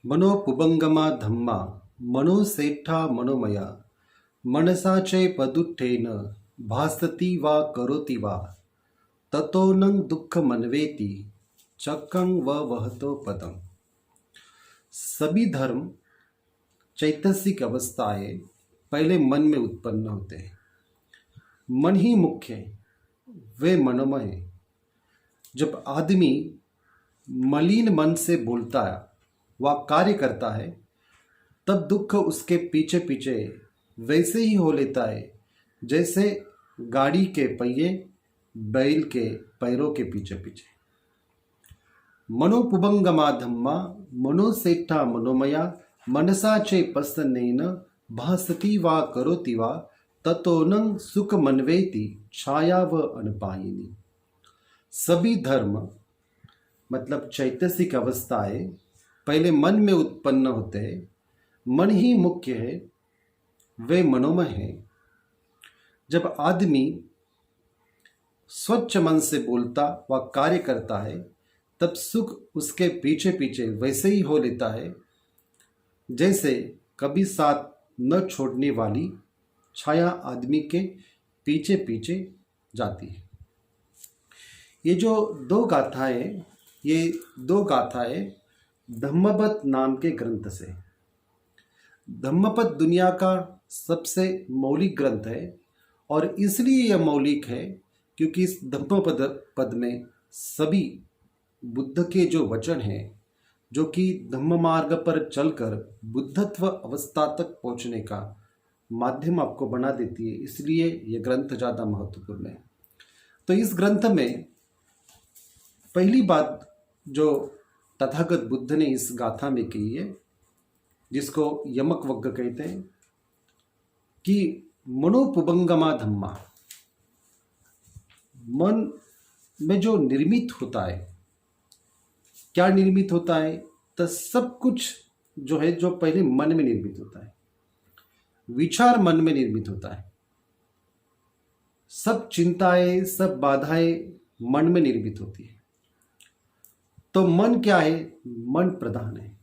मनोपुबंगमा धम्मा मनोसेठा मनोमया मनसा चैपदुत्थेन भासति वा करोति वा ततो न दुःखमन्वेति चक्रं व वहतो पदम। सभी धर्म चैतसिक अवस्थाएं पहले मन में उत्पन्न होते हैं। मन ही मुख्य है, वे मनोमय है। जब आदमी मलिन मन से बोलता है व कार्य करता है तब दुख उसके पीछे पीछे वैसे ही हो लेता है जैसे गाड़ी के पहिए बैल के पैरों के पीछे पीछे। मनोपुबंगमा धम्मा मनोसेठा मनोमया मनसा चे पसन्नेन भासति वा करोति वा ततो सुख मनवेति छाया व अनपायिनी। सभी धर्म मतलब चैतसिक अवस्थाएं पहले मन में उत्पन्न होते हैं। मन ही मुख्य है, वे मनोमय है। जब आदमी स्वच्छ मन से बोलता व कार्य करता है तब सुख उसके पीछे पीछे वैसे ही हो लेता है जैसे कभी साथ न छोड़ने वाली छाया आदमी के पीछे पीछे जाती है। ये दो गाथाएं धम्मपद नाम के ग्रंथ से। धम्मपद दुनिया का सबसे मौलिक ग्रंथ है और इसलिए यह मौलिक है क्योंकि इस धम्मपद में सभी बुद्ध के जो वचन हैं जो कि धम्म मार्ग पर चलकर बुद्धत्व अवस्था तक पहुंचने का माध्यम आपको बना देती है, इसलिए यह ग्रंथ ज़्यादा महत्वपूर्ण है। तो इस ग्रंथ में पहली बात जो तथागत बुद्ध ने इस गाथा में की है, जिसको यमक वग्ग कहते हैं, कि मनोपुबंगमा धम्मा, मन में जो निर्मित होता है, क्या निर्मित होता है? तो सब कुछ जो है जो पहले मन में निर्मित होता है, विचार मन में निर्मित होता है। सब चिंताएं, सब बाधाएं मन में निर्मित होती है। तो मन क्या है? मन प्रधान है।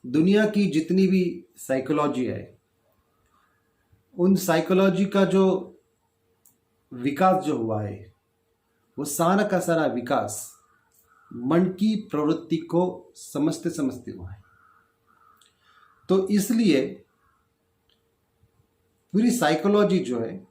दुनिया की जितनी भी साइकोलॉजी है, उन साइकोलॉजी का जो विकास जो हुआ है वो सारा का सारा विकास मन की प्रवृत्ति को समझते समझते हुआ है। तो इसलिए पूरी साइकोलॉजी जो है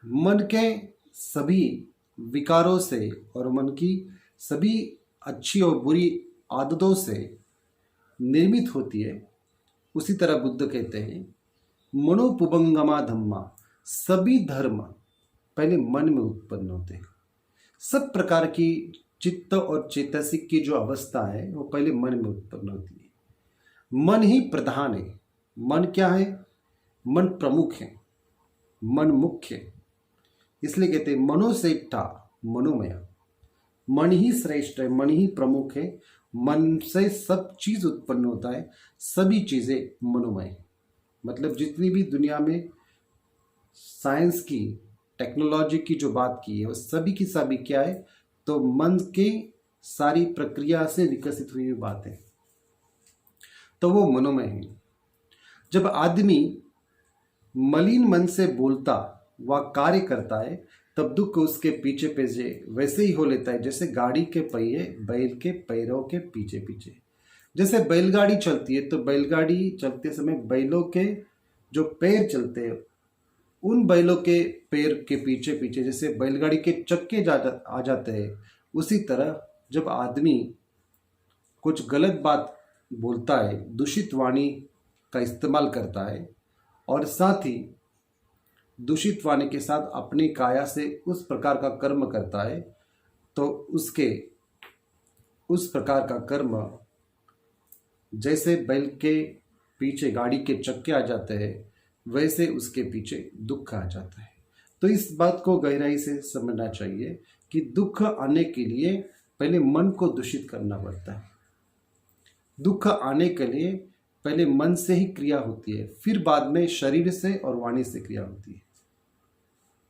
मन के सभी विकारों से और मन की सभी अच्छी और बुरी आदतों से निर्मित होती है। उसी तरह बुद्ध कहते हैं मनोपुबंगमा धम्मा, सभी धर्म पहले मन में उत्पन्न होते हैं। सब प्रकार की चित्त और चेतसिक की जो अवस्था है वो पहले मन में उत्पन्न होती है। मन ही प्रधान है। मन क्या है? मन प्रमुख है, मन मुख्य है। इसलिए कहते हैं मनोसेठा मनोमया, मन ही श्रेष्ठ है, मन ही प्रमुख है। मन से सब चीज उत्पन्न होता है, सभी चीजें मनोमय है। मतलब जितनी भी दुनिया में साइंस की, टेक्नोलॉजी की जो बात की है वो सभी की सभी क्या है? तो मन के सारी प्रक्रिया से विकसित हुई बात है, तो वो मनोमय है। जब आदमी मलिन मन से बोलता व कार्य करता है तब दुख उसके पीछे पीछे वैसे ही हो लेता है जैसे गाड़ी के पहिए बैल के पैरों के पीछे पीछे। जैसे बैलगाड़ी चलती है तो बैलगाड़ी चलते समय बैलों के जो पैर चलते हैं उन बैलों के पैर के पीछे पीछे जैसे बैलगाड़ी के चक्के आ जाते हैं, उसी तरह जब आदमी कुछ गलत बात बोलता है, दूषित वाणी का इस्तेमाल करता है और साथ ही दूषित वाणी के साथ अपनी काया से उस प्रकार का कर्म करता है, तो उसके उस प्रकार का कर्म जैसे बैल के पीछे गाड़ी के चक्के आ जाते हैं वैसे उसके पीछे दुख आ जाता है। तो इस बात को गहराई से समझना चाहिए कि दुख आने के लिए पहले मन को दूषित करना पड़ता है। दुख आने के लिए पहले मन से ही क्रिया होती है, फिर बाद में शरीर से और वाणी से क्रिया होती है।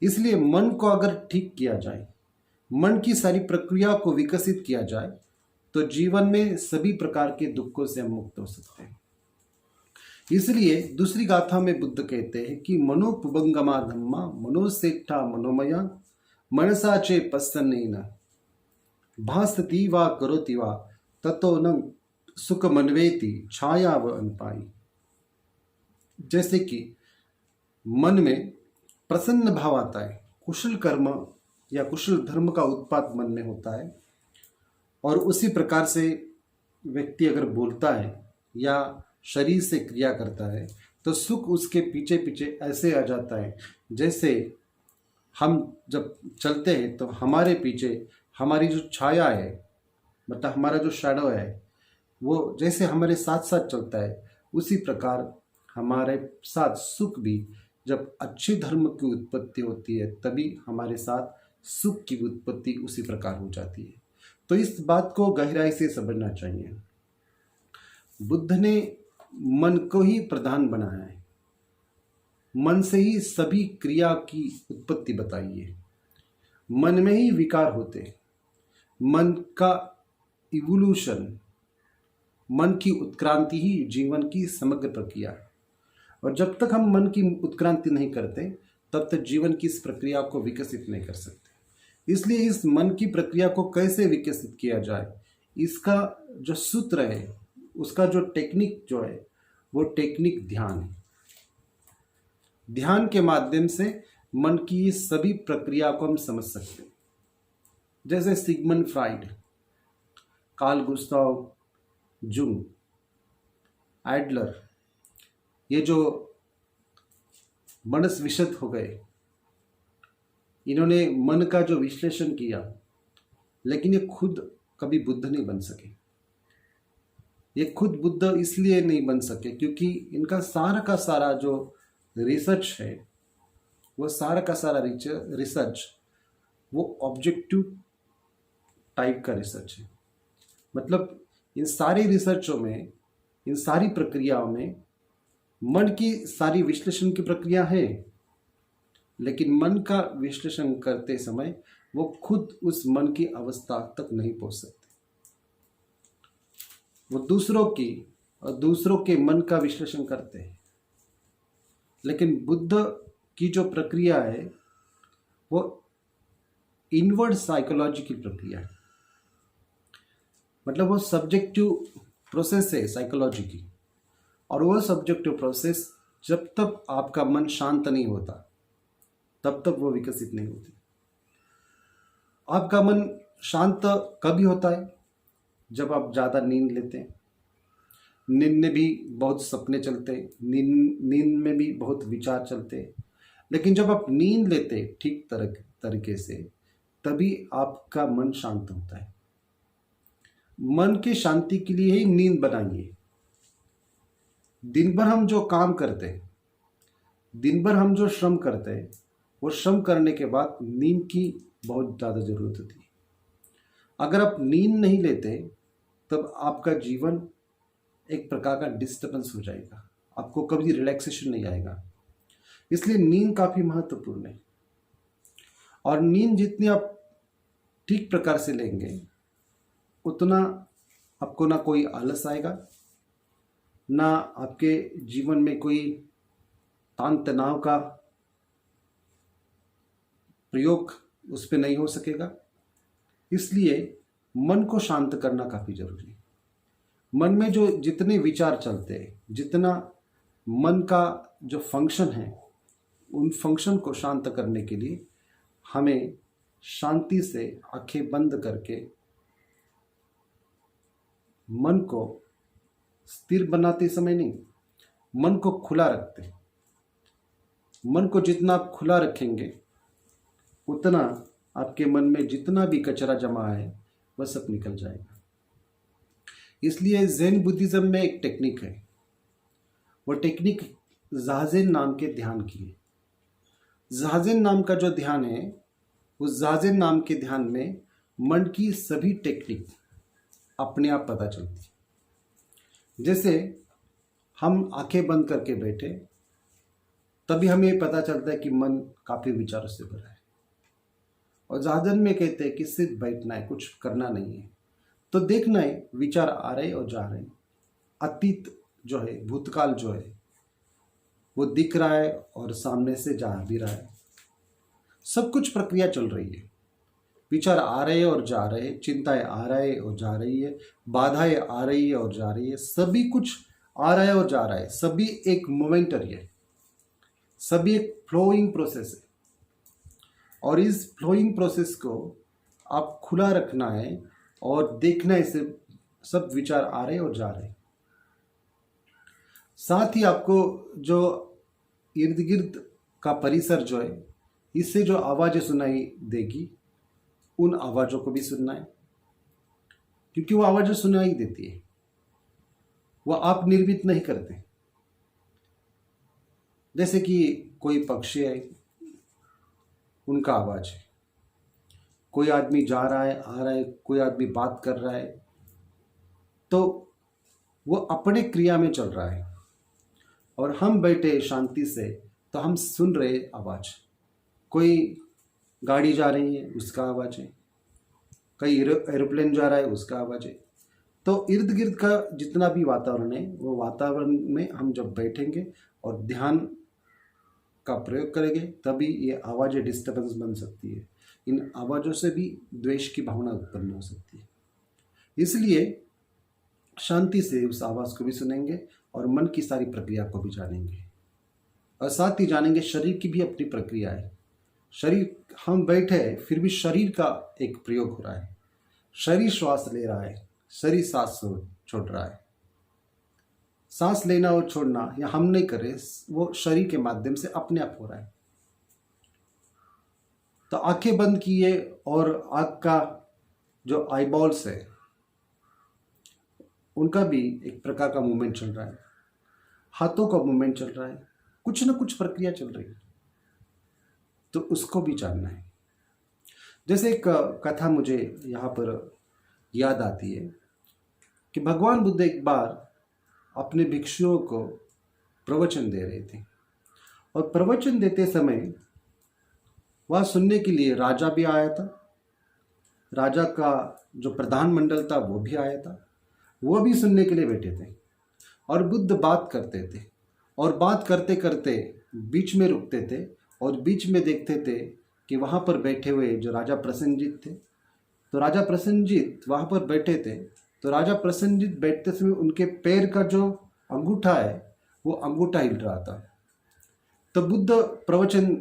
इसलिए मन को अगर ठीक किया जाए, मन की सारी प्रक्रिया को विकसित किया जाए, तो जीवन में सभी प्रकार के दुखों से हम मुक्त हो सकते हैं। इसलिए दूसरी गाथा में बुद्ध कहते हैं कि मनोपुबंगमा धम्मा मनोसेठा मनोमया मनसा चे पස්සन्नेन भासती वा करोति वा ततो न सुख मनवेति छाया व अनपाई। जैसे कि मन में प्रसन्न भाव आता है, कुशल कर्म या कुशल धर्म का उत्पाद मन में होता है, और उसी प्रकार से व्यक्ति अगर बोलता है या शरीर से क्रिया करता है तो सुख उसके पीछे पीछे ऐसे आ जाता है जैसे हम जब चलते हैं तो हमारे पीछे हमारी जो छाया है, मतलब हमारा जो शैडो है, वो जैसे हमारे साथ साथ चलता है, उसी प्रकार हमारे साथ सुख भी, जब अच्छे धर्म की उत्पत्ति होती है तभी हमारे साथ सुख की उत्पत्ति उसी प्रकार हो जाती है। तो इस बात को गहराई से समझना चाहिए। बुद्ध ने मन को ही प्रधान बनाया है, मन से ही सभी क्रिया की उत्पत्ति बताई है, मन में ही विकार होते हैं, मन का इवोल्यूशन, मन की उत्क्रांति ही जीवन की समग्र प्रक्रिया है। और जब तक हम मन की उत्क्रांति नहीं करते तब तक जीवन की इस प्रक्रिया को विकसित नहीं कर सकते। इसलिए इस मन की प्रक्रिया को कैसे विकसित किया जाए, इसका जो सूत्र है, उसका जो टेक्निक जो है, वो टेक्निक ध्यान है। ध्यान के माध्यम से मन की सभी प्रक्रिया को हम समझ सकते हैं। जैसे Sigmund Freud, Carl Gustav Jung, Adler, ये जो मनस्विशद हो गए, इन्होंने मन का जो विश्लेषण किया, लेकिन ये खुद कभी बुद्ध नहीं बन सके। ये खुद बुद्ध इसलिए नहीं बन सके क्योंकि इनका सारा का सारा जो रिसर्च है, वो सारा का सारा रिसर्च वो ऑब्जेक्टिव टाइप का रिसर्च है। मतलब इन सारी रिसर्चों में, इन सारी प्रक्रियाओं में मन की सारी विश्लेषण की प्रक्रिया है, लेकिन मन का विश्लेषण करते समय वो खुद उस मन की अवस्था तक नहीं पहुंच सकते। वो दूसरों की और दूसरों के मन का विश्लेषण करते हैं। लेकिन बुद्ध की जो प्रक्रिया है वो इनवर्ड साइकोलॉजी की प्रक्रिया है। मतलब वो सब्जेक्टिव प्रोसेस है साइकोलॉजी की, और वो सब्जेक्टिव प्रोसेस जब तक आपका मन शांत नहीं होता तब तक वो विकसित नहीं होती। आपका मन शांत कभी होता है? जब आप ज़्यादा नींद लेते हैं। नींद में भी बहुत सपने चलते हैं, नींद में भी बहुत विचार चलते हैं। लेकिन जब आप नींद लेते हैं ठीक तरीके से, तभी आपका मन शांत होता है। मन की शांति के लिए ही नींद बनाइए। दिन भर हम जो काम करते हैं, दिन भर हम जो श्रम करते हैं, वो श्रम करने के बाद नींद की बहुत ज़्यादा ज़रूरत होती है। अगर आप नींद नहीं लेते तब आपका जीवन एक प्रकार का डिस्टर्बेंस हो जाएगा, आपको कभी रिलैक्सेशन नहीं आएगा। इसलिए नींद काफ़ी महत्वपूर्ण है, और नींद जितनी आप ठीक प्रकार से लेंगे उतना आपको ना कोई आलस आएगा, ना आपके जीवन में कोई तान तनाव का प्रयोग उस पर नहीं हो सकेगा। इसलिए मन को शांत करना काफ़ी जरूरी है। मन में जो जितने विचार चलते हैं, जितना मन का जो फंक्शन है, उन फंक्शन को शांत करने के लिए हमें शांति से आंखें बंद करके मन को स्थिर बनाते समय नहीं, मन को खुला रखते हैं। मन को जितना आप खुला रखेंगे उतना आपके मन में जितना भी कचरा जमा है वह सब निकल जाएगा। इसलिए ज़ेन बुद्धिज़्म में एक टेक्निक है, वो टेक्निक ज़ाज़ेन नाम के ध्यान की है। ज़ाज़ेन नाम का जो ध्यान है, उस ज़ाज़ेन नाम के ध्यान में मन की सभी टेक्निक अपने आप पता चलती है। जैसे हम आंखें बंद करके बैठे, तभी हमें पता चलता है कि मन काफ़ी विचारों से भरा है। और ज़ाज़ेन में कहते हैं कि सिर्फ बैठना है, कुछ करना नहीं है। तो देखना है विचार आ रहे और जा रहे हैं। अतीत जो है, भूतकाल जो है, वो दिख रहा है और सामने से जा भी रहा है। सब कुछ प्रक्रिया चल रही है। विचार आ रहे हैं और जा रहे हैं, चिंताएं आ रहे और जा रही है, बाधाएं आ रही है और जा रही है, सभी कुछ आ रहा है और जा रहा है। सभी एक मोमेंटरी है, सभी एक फ्लोइंग प्रोसेस है। और इस फ्लोइंग प्रोसेस को आप खुला रखना है और देखना है, सिर्फ सब विचार आ रहे और जा रहे। साथ ही आपको जो इर्द गिर्द का परिसर जो है, इससे जो आवाज़ें सुनाई देगी, उन आवाज़ों को भी सुनना है, क्योंकि वो आवाज़ें सुनाई देती है, वो आप निर्मित नहीं करते। जैसे कि कोई पक्षी है, उनका आवाज़ है, कोई आदमी जा रहा है, आ रहा है, कोई आदमी बात कर रहा है, तो वो अपने क्रिया में चल रहा है और हम बैठे शांति से, तो हम सुन रहे आवाज़। कोई गाड़ी जा रही है, उसका आवाज़ है, कई एरोप्लेन जा रहा है, उसका आवाज़ है। तो इर्द गिर्द का जितना भी वातावरण है, वो वातावरण में हम जब बैठेंगे और ध्यान का प्रयोग करेंगे, तभी ये आवाज़ें डिस्टर्बेंस बन सकती है। इन आवाज़ों से भी द्वेष की भावना उत्पन्न हो सकती है। इसलिए शांति से उस आवाज़ को भी सुनेंगे और मन की सारी प्रक्रिया को भी जानेंगे, और साथ ही जानेंगे शरीर की भी अपनी प्रक्रिया है। शरीर, हम बैठे हैं फिर भी शरीर का एक प्रयोग हो रहा है। शरीर श्वास ले रहा है, शरीर सांस छोड़ रहा है। सांस लेना और छोड़ना या हम नहीं कर रहे, वो शरीर के माध्यम से अपने आप हो रहा है। तो आंखें बंद किए और आँख का जो आईबॉल्स है, उनका भी एक प्रकार का मूवमेंट चल रहा है, हाथों का मूवमेंट चल रहा है, कुछ ना कुछ प्रक्रिया चल रही है, तो उसको भी जानना है। जैसे एक कथा मुझे यहाँ पर याद आती है कि भगवान बुद्ध एक बार अपने भिक्षुओं को प्रवचन दे रहे थे, और प्रवचन देते समय वह सुनने के लिए राजा भी आया था। राजा का जो प्रधानमंडल था वो भी आया था, वो भी सुनने के लिए बैठे थे। और बुद्ध बात करते थे, और बात करते करते बीच में रुकते थे और बीच में देखते थे कि वहाँ पर बैठे हुए जो राजा प्रसन्नजीत थे, तो राजा प्रसन्नजीत वहाँ पर बैठे थे। तो राजा प्रसन्नजीत बैठते समय उनके पैर का जो अंगूठा है, वो अंगूठा हिल रहा था। तो बुद्ध प्रवचन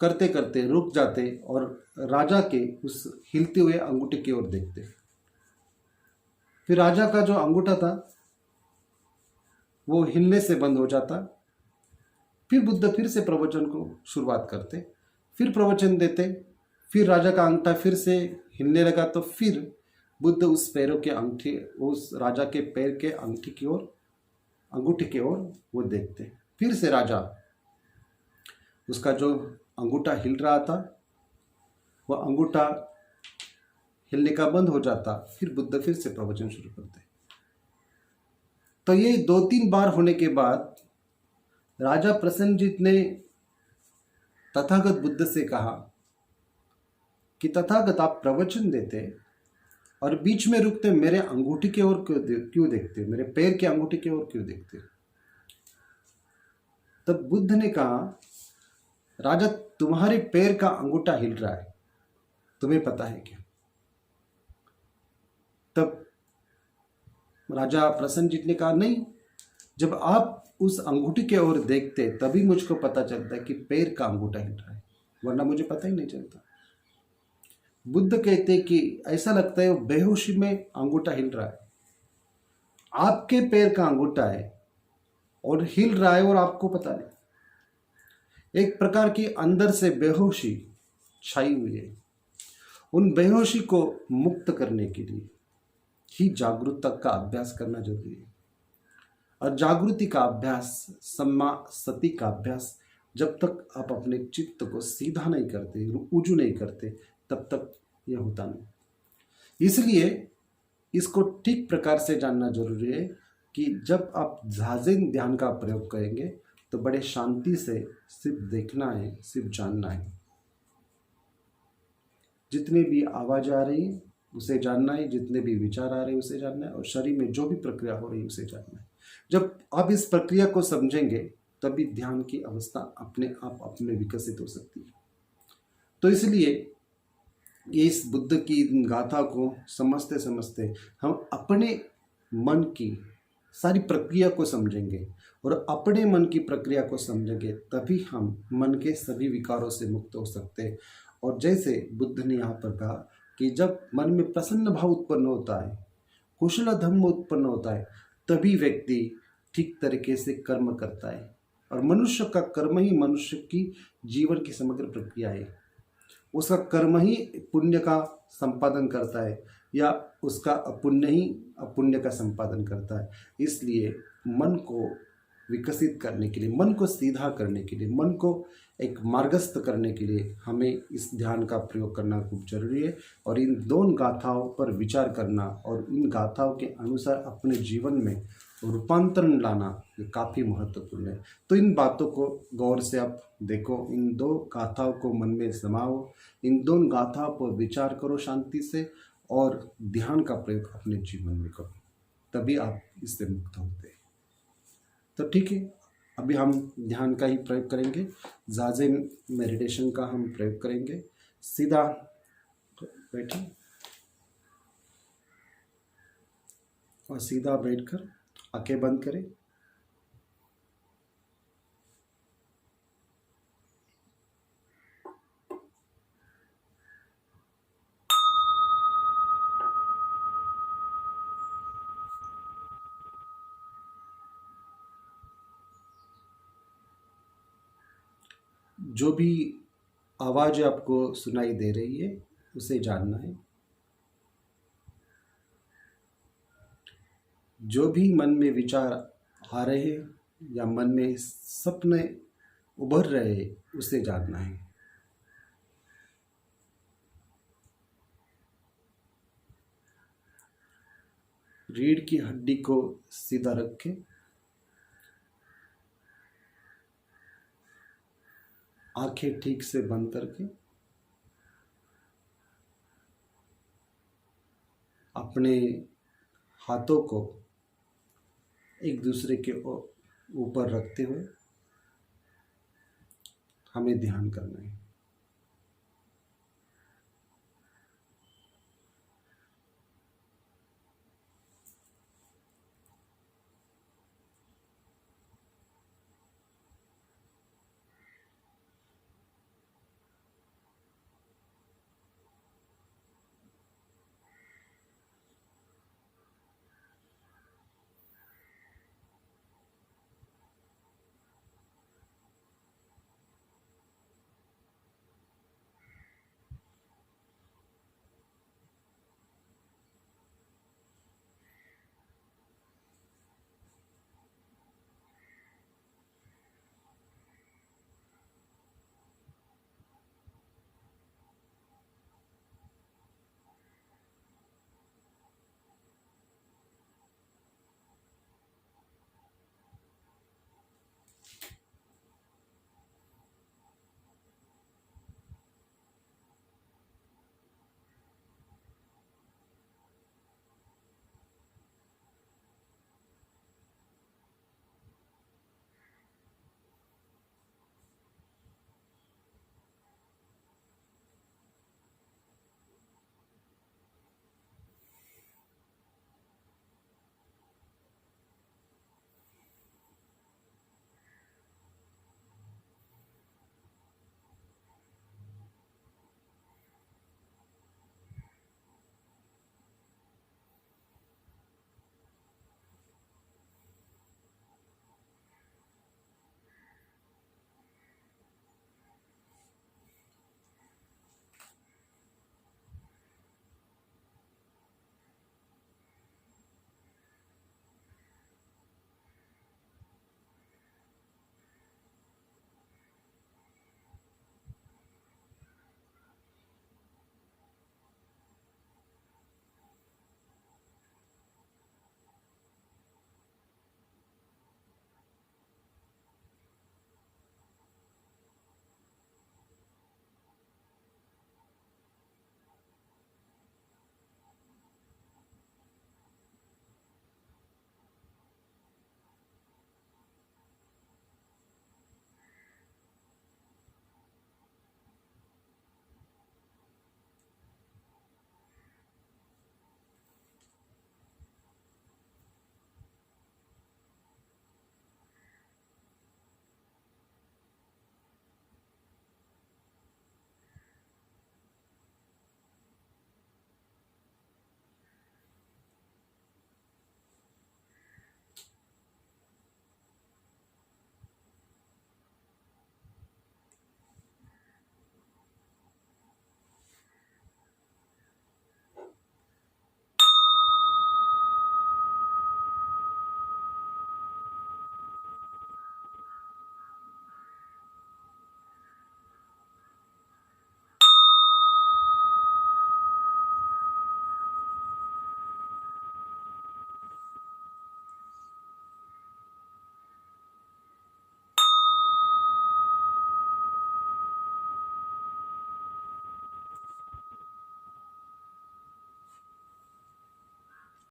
करते करते रुक जाते और राजा के उस हिलते हुए अंगूठे की ओर देखते। फिर राजा का जो अंगूठा था वो हिलने से बंद हो जाता। फिर बुद्ध फिर से प्रवचन को शुरुआत करते, फिर प्रवचन देते, फिर राजा का अंगूठा फिर से हिलने लगा, तो फिर बुद्ध उस पैरों के अंगूठे, उस राजा के पैर के अंगूठे की ओर, अंगूठे की ओर वो देखते। फिर से राजा, उसका जो अंगूठा हिल रहा था, वह अंगूठा हिलने का बंद हो जाता। फिर बुद्ध फिर से प्रवचन शुरू करते। तो ये 2-3 बार होने के बाद राजा प्रसन्नजीत ने तथागत बुद्ध से कहा कि तथागत, आप प्रवचन देते और बीच में रुकते, मेरे अंगूठे की ओर क्यों देखते, मेरे पैर के अंगूठे की ओर क्यों देखते? तब बुद्ध ने कहा, राजा, तुम्हारे पैर का अंगूठा हिल रहा है, तुम्हें पता है क्या? तब राजा प्रसन्नजीत ने कहा, नहीं, जब आप उस अंगूठे की ओर देखते तभी मुझको पता चलता है कि पैर का अंगूठा हिल रहा है, वरना मुझे पता ही नहीं चलता। बुद्ध कहते कि ऐसा लगता है वो बेहोशी में अंगूठा हिल रहा है। आपके पैर का अंगूठा है और हिल रहा है और आपको पता नहीं। एक प्रकार की अंदर से बेहोशी छाई हुई है। उन बेहोशी को मुक्त करने के लिए ही जागरूकता का अभ्यास करना जरूरी है। और जागृति का अभ्यास, सम्मा सति का अभ्यास, जब तक आप अपने चित्त को सीधा नहीं करते, ऊजू नहीं करते, तब तक यह होता नहीं। इसलिए इसको ठीक प्रकार से जानना जरूरी है कि जब आप जाजिन ध्यान का प्रयोग करेंगे तो बड़े शांति से सिर्फ देखना है, सिर्फ जानना है। जितनी भी आवाज़ आ रही है उसे जानना है, जितने भी विचार आ रहे हैं उसे जानना है, और शरीर में जो भी प्रक्रिया हो रही है उसे जानना है। जब आप इस प्रक्रिया को समझेंगे तभी ध्यान की अवस्था अपने आप अपने विकसित हो सकती है। तो इसलिए इस बुद्ध की इन गाथा को समझते समझते हम अपने मन की सारी प्रक्रिया को समझेंगे, और अपने मन की प्रक्रिया को समझेंगे तभी हम मन के सभी विकारों से मुक्त हो सकते हैं। और जैसे बुद्ध ने यहाँ पर कहा कि जब मन में प्रसन्न भाव उत्पन्न होता है, कुशल धम्म उत्पन्न होता है, तभी व्यक्ति ठीक तरीके से कर्म करता है। और मनुष्य का कर्म ही मनुष्य की जीवन की समग्र प्रक्रिया है। उसका कर्म ही पुण्य का संपादन करता है, या उसका अपुण्य ही अपुण्य का संपादन करता है। इसलिए मन को विकसित करने के लिए, मन को सीधा करने के लिए, मन को एक मार्गस्थ करने के लिए हमें इस ध्यान का प्रयोग करना खूब जरूरी है। और इन दोनों गाथाओं पर विचार करना और इन गाथाओं के अनुसार अपने जीवन में रूपांतरण लाना ये काफ़ी महत्वपूर्ण है। तो इन बातों को गौर से आप देखो, इन दो गाथाओं को मन में समाओ, इन दोनों गाथाओं पर विचार करो शांति से, और ध्यान का प्रयोग अपने जीवन में करो, तभी आप इससे मुक्त होते हैं। तो ठीक है, अभी हम ध्यान का ही प्रयोग करेंगे, जाज़ेन मेडिटेशन का हम प्रयोग करेंगे। सीधा बैठिए और सीधा बैठकर आंखें बंद करें। जो भी आवाज़ आपको सुनाई दे रही है उसे जानना है। जो भी मन में विचार आ रहे हैं या मन में सपने उभर रहे हैं उसे जानना है। रीढ़ की हड्डी को सीधा रखें, आंखें ठीक से बंद करके अपने हाथों को एक दूसरे के ऊपर रखते हुए हमें ध्यान करना है।